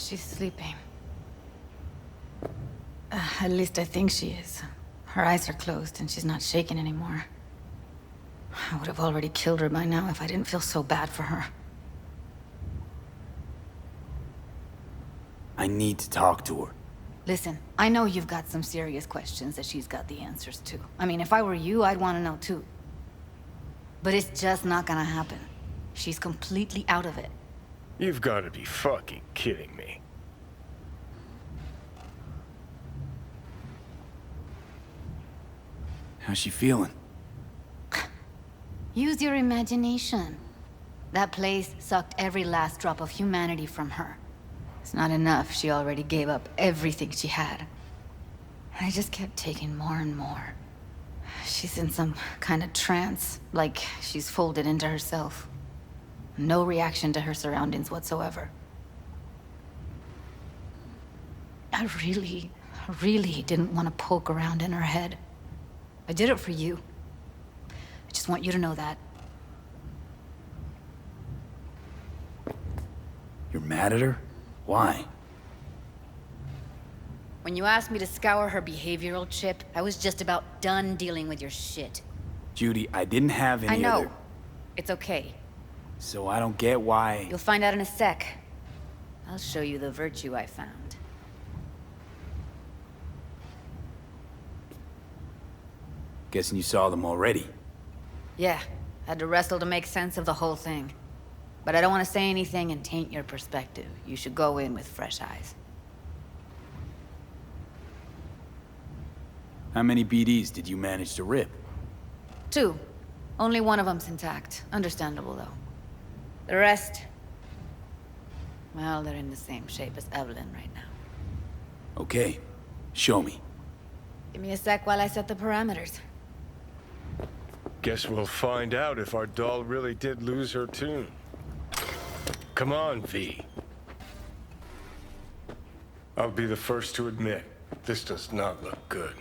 She's sleeping. At least I think she is. Her eyes are closed and she's not shaking anymore. I would have already killed her by now if I didn't feel so bad for her. I need to talk to her. Listen, I know you've got some serious questions that she's got the answers to. I mean, if I were you, I'd want to know too. But it's just not gonna happen. She's completely out of it. You've got to be fucking kidding me. How's she feeling? Use your imagination. That place sucked every last drop of humanity from her. It's not enough, she already gave up everything she had. I just kept taking more and more. She's in some kind of trance, like she's folded into herself. No reaction to her surroundings whatsoever. I really didn't want to poke around in her head. I did it for you. I just want you to know that. You're mad at her? Why? When you asked me to scour her behavioral chip, I was just about done dealing with your shit. Judy, I didn't have any I know. other... It's okay. So I don't get why... You'll find out in a sec. I'll show you the virtue I found. Guessing you saw them already. Yeah, had to wrestle to make sense of the whole thing. But I don't want to say anything and taint your perspective. You should go in with fresh eyes. How many BDs did you manage to rip? 2. Only one of them's intact. Understandable, though. The rest... well, they're in the same shape as Evelyn right now. Okay, show me. Give me a sec while I set the parameters. Guess we'll find out if our doll really did lose her tune. Come on, V. I'll be the first to admit, this does not look good.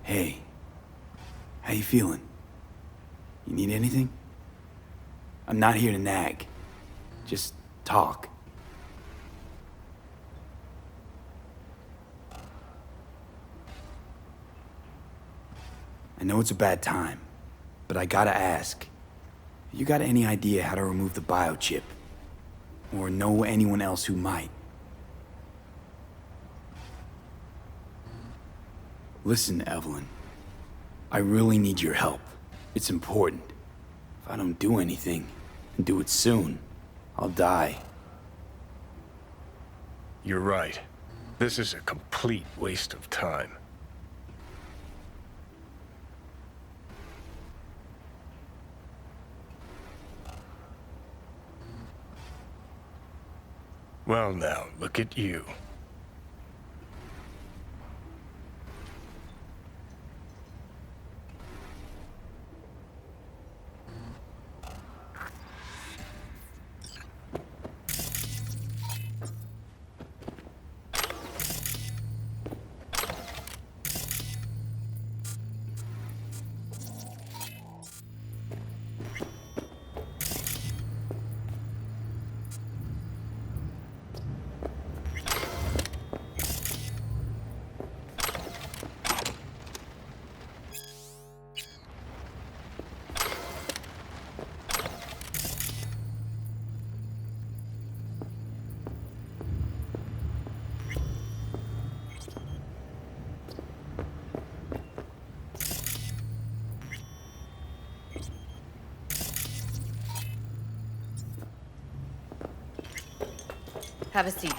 Hey, how you feeling? You need anything? I'm not here to nag. Just talk. I know it's a bad time, but I gotta ask. You got any idea how to remove the biochip? Or know anyone else who might? Listen, Evelyn. I really need your help. It's important. If I don't do anything, and do it soon, I'll die. You're right. This is a complete waste of time. Well now, look at you. Have a seat.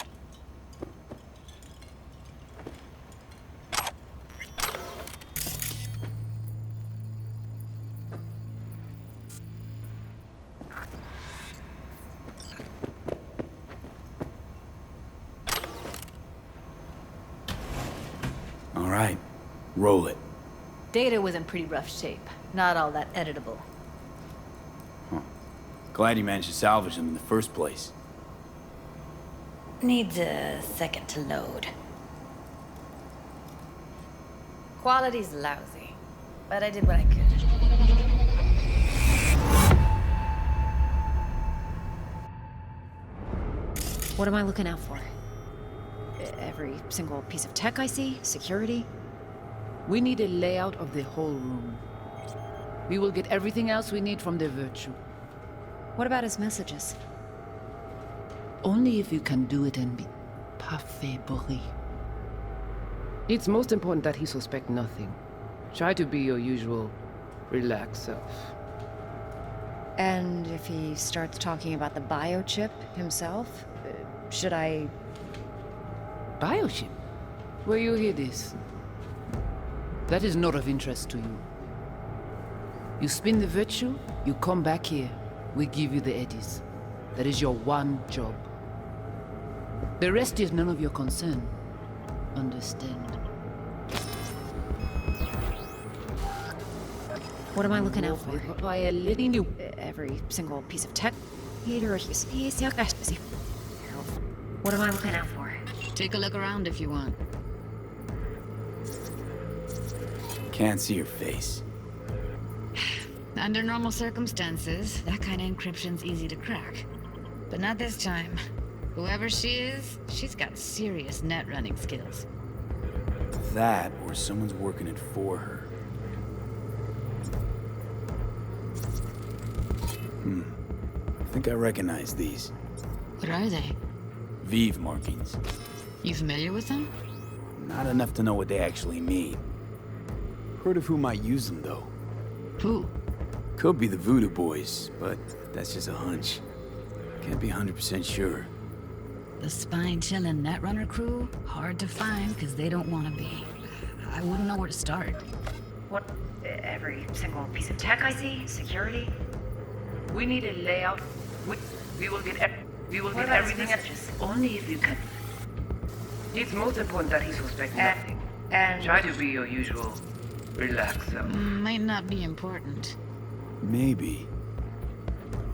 All right, roll it. Data was in pretty rough shape. Not all that editable. Glad you managed to salvage them in the first place. Needs a second to load. Quality's lousy, but I did what I could. What am I looking out for? Every single piece of tech I see? Security? We need a layout of the whole room. We will get everything else we need from the virtue. What about his messages? Only if you can do it and be parfait bourré. It's most important that he suspect nothing. Try to be your usual, relaxed self. And if he starts talking about the biochip himself, should I... Biochip? Where you hear this? That is not of interest to you. You spin the virtue, you come back here. We give you the eddies. That is your one job. The rest is none of your concern. Understand? What am I looking out for? You. Every single piece of tech? What am I looking out for? Take a look around if you want. Can't see your face. Under normal circumstances, that kind of encryption's easy to crack. But not this time. Whoever she is, she's got serious net running skills. That, or someone's working it for her. I think I recognize these. What are they? Vive markings. You familiar with them? Not enough to know what they actually mean. Heard of who might use them, though. Who? Could be the Voodoo Boys, but that's just a hunch. Can't be 100% sure. The spine-chilling netrunner crew? Hard to find because they don't want to be. I wouldn't know where to start. What? Every single piece of tech I see? Security? We need a layout. We will get everything only if you can. It's most important that he suspect nothing. And... Try to be your usual, relaxed self. Might not be important. Maybe.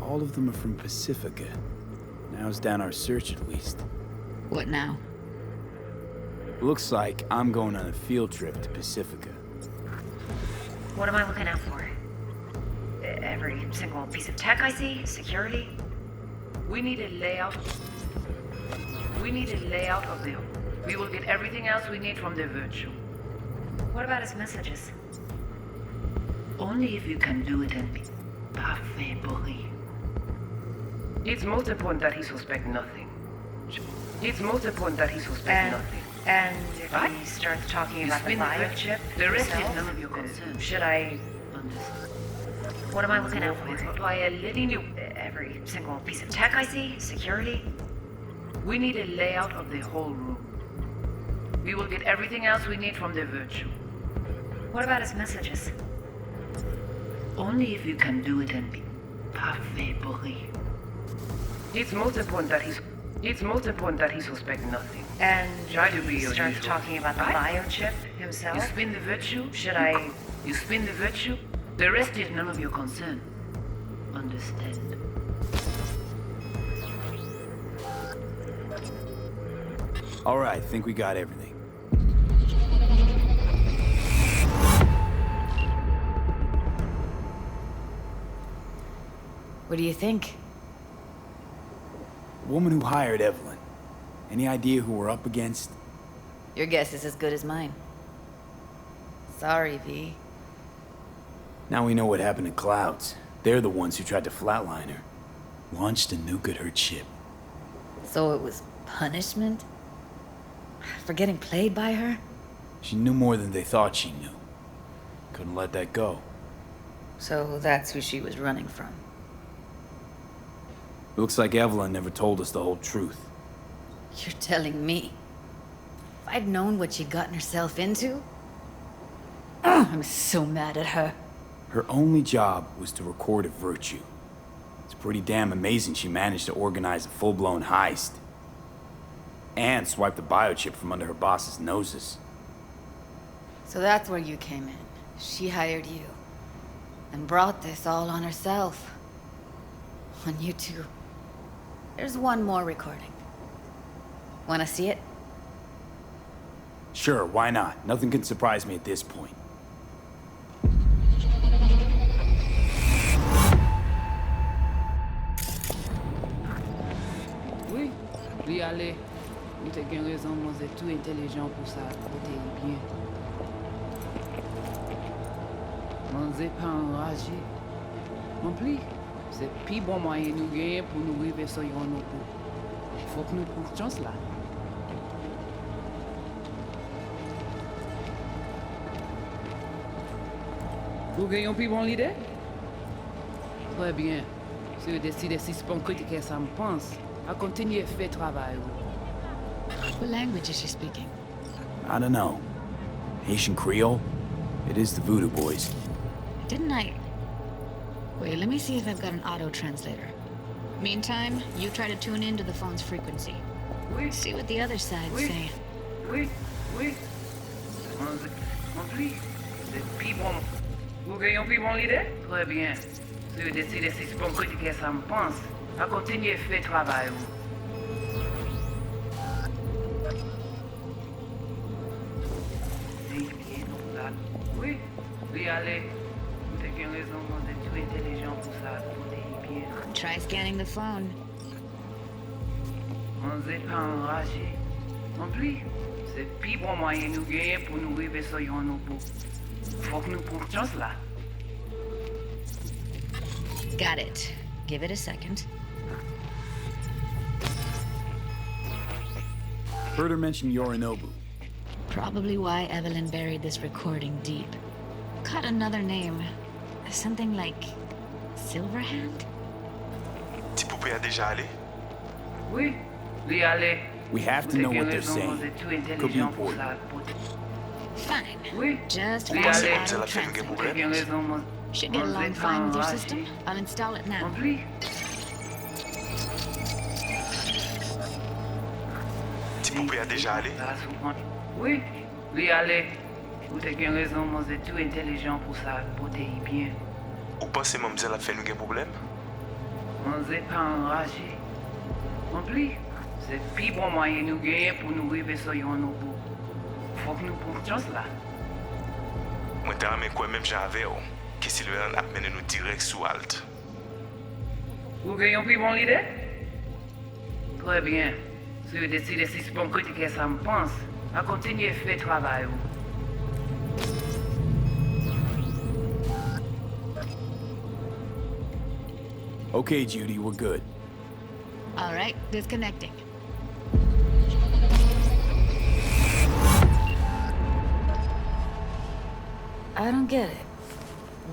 All of them are from Pacifica. Now's down our search at least. What now? Looks like I'm going on a field trip to Pacifica. What am I looking out for? Every single piece of tech I see? Security? We need a layout. We need a layout of the... We will get everything else we need from the virtue. What about his messages? Only if you can do it and be parfait bourré. It's most important that he suspect nothing. It's most important that he suspect nothing. And if he starts talking about the biochip, the rest himself, is none of your concern. should I... What am I looking out for? By letting you... Every single piece of tech I see? Security? We need a layout of the whole room. We will get everything else we need from the virtue. What about his messages? Only if you can do it and be parfait bourré. It's most important that he suspect nothing. And try to be he your starts usual. talking about the biochip himself? You spin the virtue. Should I... You spin the virtue. The rest is none of your concern. Understand? All right, think we got everything. What do you think? The woman who hired Evelyn. Any idea who we're up against? Your guess is as good as mine. Sorry, V. Now we know what happened to Clouds. They're the ones who tried to flatline her. Launched a nuke at her ship. So it was punishment? For getting played by her? She knew more than they thought she knew. Couldn't let that go. So that's who she was running from. Looks like Evelyn never told us the whole truth. You're telling me? If I'd known what she'd gotten herself into? I'm so mad at her. Her only job was to record a virtue. It's pretty damn amazing she managed to organize a full-blown heist. And swipe the biochip from under her boss's noses. So that's where you came in. She hired you. And brought this all on herself. On you two. There's one more recording. Wanna see it? Sure, why not? Nothing can surprise me at this point. Oui, lui aller. Ou t'as bien raison, moi c'est tout intelligent pour ça, côté bien. Moi c'est pas enragé. En plus, c'est plus bon moyen nous gagner pour nous arriver sur Yorinobu. Faut que nous prenions chance là. Vous gagnez plus bon l'idée? Très bien. Si vous décidez si c'est bon critiquer ça me pense, à continuer à faire travail. What language is she speaking? I don't know. Haitian Creole? It is the Voodoo Boys. Didn't I... Wait, let me see if I've got an auto-translator. Meantime, you try to tune into the phone's frequency. Oui. See what the other side's Oui. saying. Oui, oui. En plus, c'est plus bon. Vous gagnez plus bon l'idée? Très bien. Si vous décidez si c'est bon critiquer ça me pense, à continuer à faire travail. Oui, oui, allez. Vous avez raison, vous êtes tout intelligent pour ça, pour bien. Try scanning the phone. On n'est pas enragé. En plus, c'est plus bon moyen nous gagner pour nous arriver sur Yorinobu. Faut que nous prenions chance là. Got it. Give it a second. Heard her mention Yorinobu. Probably why Evelyn buried this recording deep. Caught another name. Something like... Silverhand? Petit poupée a déjà allé? Oui, oui, allez. We have to know what they're saying. Could be important. Fine. Oui, Just oui, fast allez. Mademoiselle a fait un auto-translate. problème? raison, Should get along fine with your system. I'll install it now. En plus, Petit poupée a déjà allé? oui, oui, allez. Vous avez raison, moi c'est tout intelligent pour ça, pour bien. Ou pensez mademoiselle a fait un problème? On n'est pas enragé. En plus, c'est plus bon moyen nous gagner pour nous arriver sur Yorinobu. Faut que nous prenions chance là. Moi t'ai ramé quoi même j'avais que Sylvain a mené nous direct sous Alt. Vous gagnez plus bon l'idée? Très bien. Si vous décidez si c'est bon critiquer ça me pense, à continuer à faire travail. Okay, Judy, we're good. All right, disconnecting. I don't get it.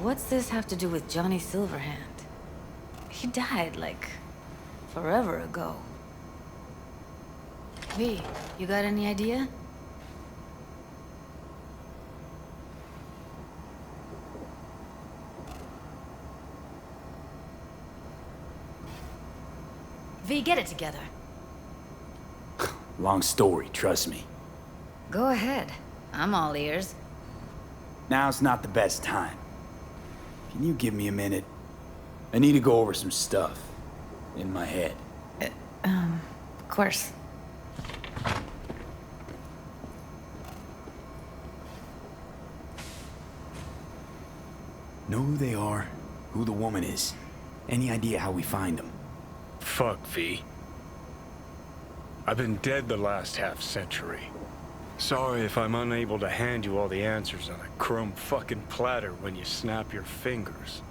What's this have to do with Johnny Silverhand? He died, like, forever ago. V, you got any idea? V, get it together. Long story, trust me. Go ahead. I'm all ears. Now's not the best time. Can you give me a minute? I need to go over some stuff in my head. Of course. Know who they are, who the woman is. Any idea how we find them? Fuck, V. I've been dead the last half-century. Sorry if I'm unable to hand you all the answers on a chrome fucking platter when you snap your fingers.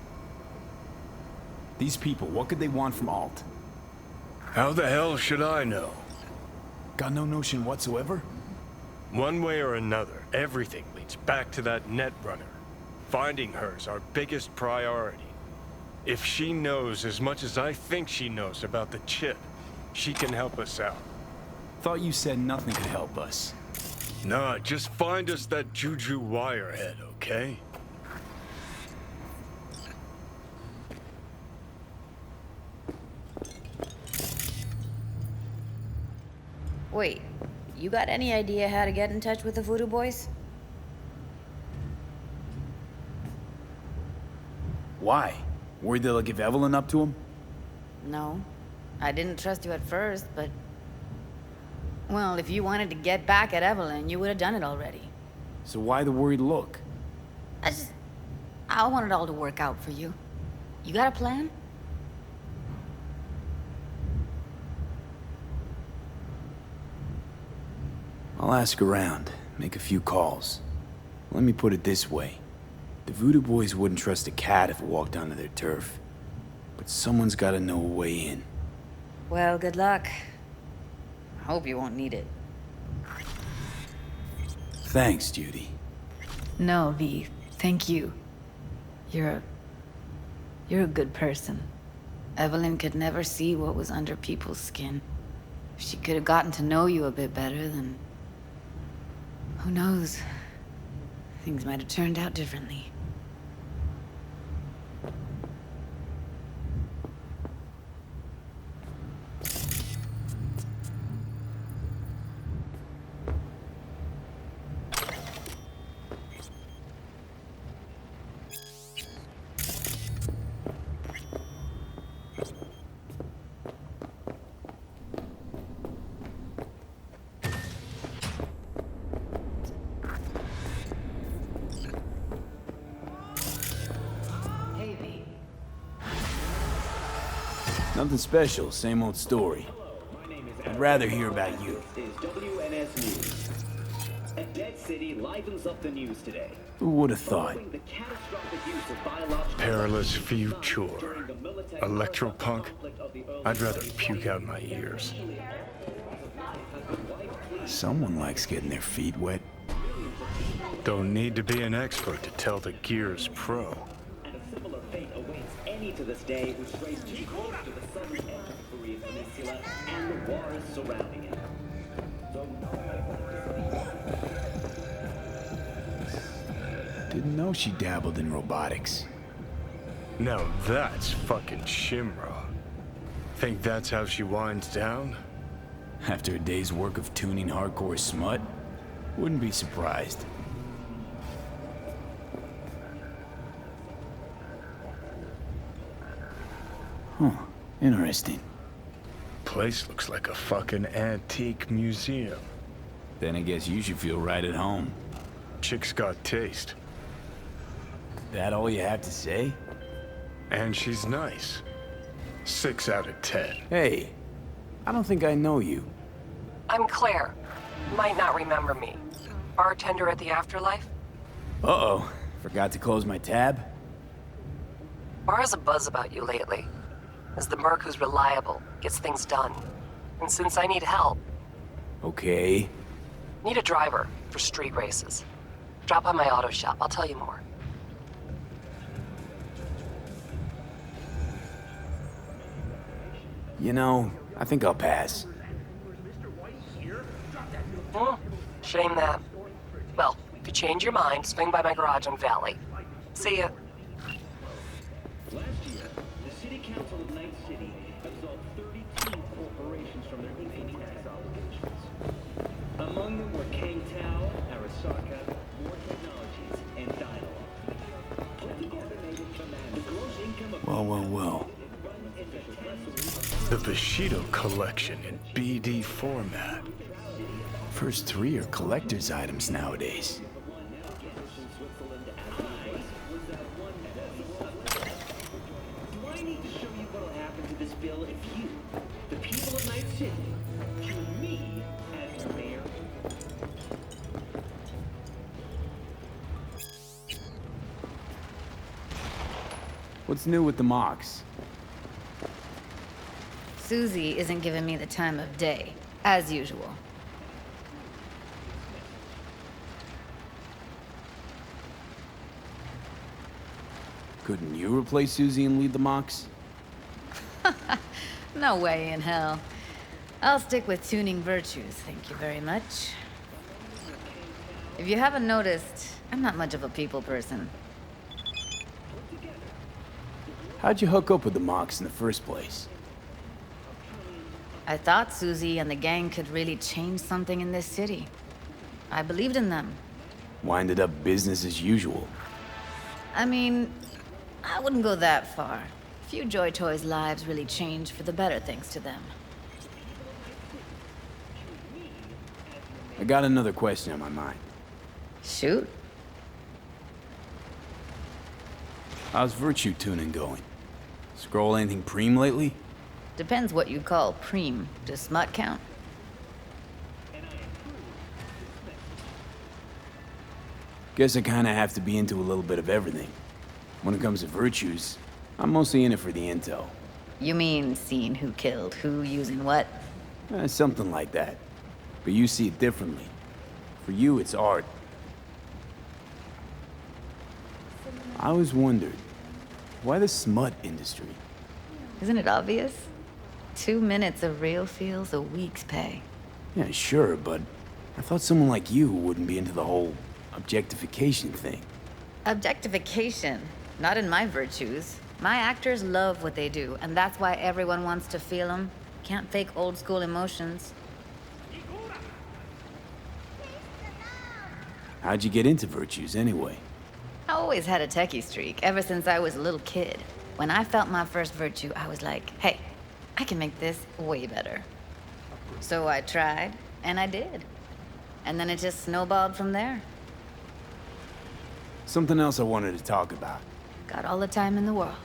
These people, what could they want from Alt? How the hell should I know? Got no notion whatsoever? One way or another, everything leads back to that netrunner. Finding her's our biggest priority. If she knows as much as I think she knows about the chip, she can help us out. Thought you said nothing could help us. Nah, just find us that Juju wirehead, okay? Wait, you got any idea how to get in touch with the Voodoo Boys? Why? Worried they'll give Evelyn up to him? No. I didn't trust you at first, but... Well, if you wanted to get back at Evelyn, you would have done it already. So why the worried look? I want it all to work out for you. You got a plan? I'll ask around, make a few calls. Let me put it this way. The Voodoo Boys wouldn't trust a cat if it walked onto their turf. But someone's gotta know a way in. Well, good luck. I hope you won't need it. Thanks, Judy. No, V. Thank you. You're a good person. Evelyn could never see what was under people's skin. If she could have gotten to know you a bit better, then... who knows? Things might have turned out differently. Nothing special, same old story. I'd rather hear about you. This is WNS News. A dead city livens up the news today. Who would have thought? Following the catastrophic use of biological Perilous weapons future. during the Militech Electropunk? conflict of the early I'd rather 20s, puke out my ears. Someone likes getting their feet wet. Don't need to be an expert to tell the Gears pro. and a similar fate awaits any to this day who strays too close to the southern edge of the Korean Peninsula and the waters surrounding it. Didn't know she dabbled in robotics. Now that's fucking Shimra. Think that's how she winds down? After a day's work of tuning hardcore smut, wouldn't be surprised. Huh, interesting. Place looks like a fucking antique museum. Then I guess you should feel right at home. Chick's got taste. That all you have to say? And she's nice. 6 out of 10. Hey, I don't think I know you. I'm Claire. You might not remember me. Bartender at the Afterlife? Uh-oh, forgot to close my tab? Bar has a buzz about you lately. As the merc who's reliable, gets things done. And since I need help, Okay. need a driver for street races. Drop by my auto shop, I'll tell you more. You know, I think I'll pass. Shame that. Well, if you change your mind, swing by my garage in Valley. See ya. Last year, the City Council of Night City absolved 32 corporations from their income tax obligations. Among them were Kang Tao, Arasaka, More Technologies, and Dialogue. Put together, the gross income of Well. The Bushido collection in BD format. First 3 are collector's items nowadays. Do I need to show you what'll happen to this bill if you, the people of Night City, choose me as your mayor? What's new with the mocks? Susie isn't giving me the time of day, as usual. Couldn't you replace Susie and lead the mocks? No way in hell. I'll stick with tuning virtues, thank you very much. If you haven't noticed, I'm not much of a people person. How'd you hook up with the mocks in the first place? I thought Susie and the gang could really change something in this city. I believed in them. Winded up business as usual. I mean, I wouldn't go that far. Few Joy Toys' lives really changed for the better thanks to them. I got another question on my mind. Shoot. How's virtue tuning going? Scroll anything preem lately? Depends what you call preem. Does smut count? Guess I kinda have to be into a little bit of everything. When it comes to virtues, I'm mostly in it for the intel. You mean seeing who killed who using what? Something like that. But you see it differently. For you, it's art. I always wondered, why the smut industry? Isn't it obvious? 2 minutes of real feels a week's pay. Yeah, sure, but I thought someone like you wouldn't be into the whole objectification thing. Objectification? Not in my virtues. My actors love what they do, and that's why everyone wants to feel them. Can't fake old school emotions. How'd you get into virtues, anyway? I always had a techie streak, ever since I was a little kid. When I felt my first virtue, I was like, hey, I can make this way better. So I tried, and I did. And then it just snowballed from there. Something else I wanted to talk about. Got all the time in the world.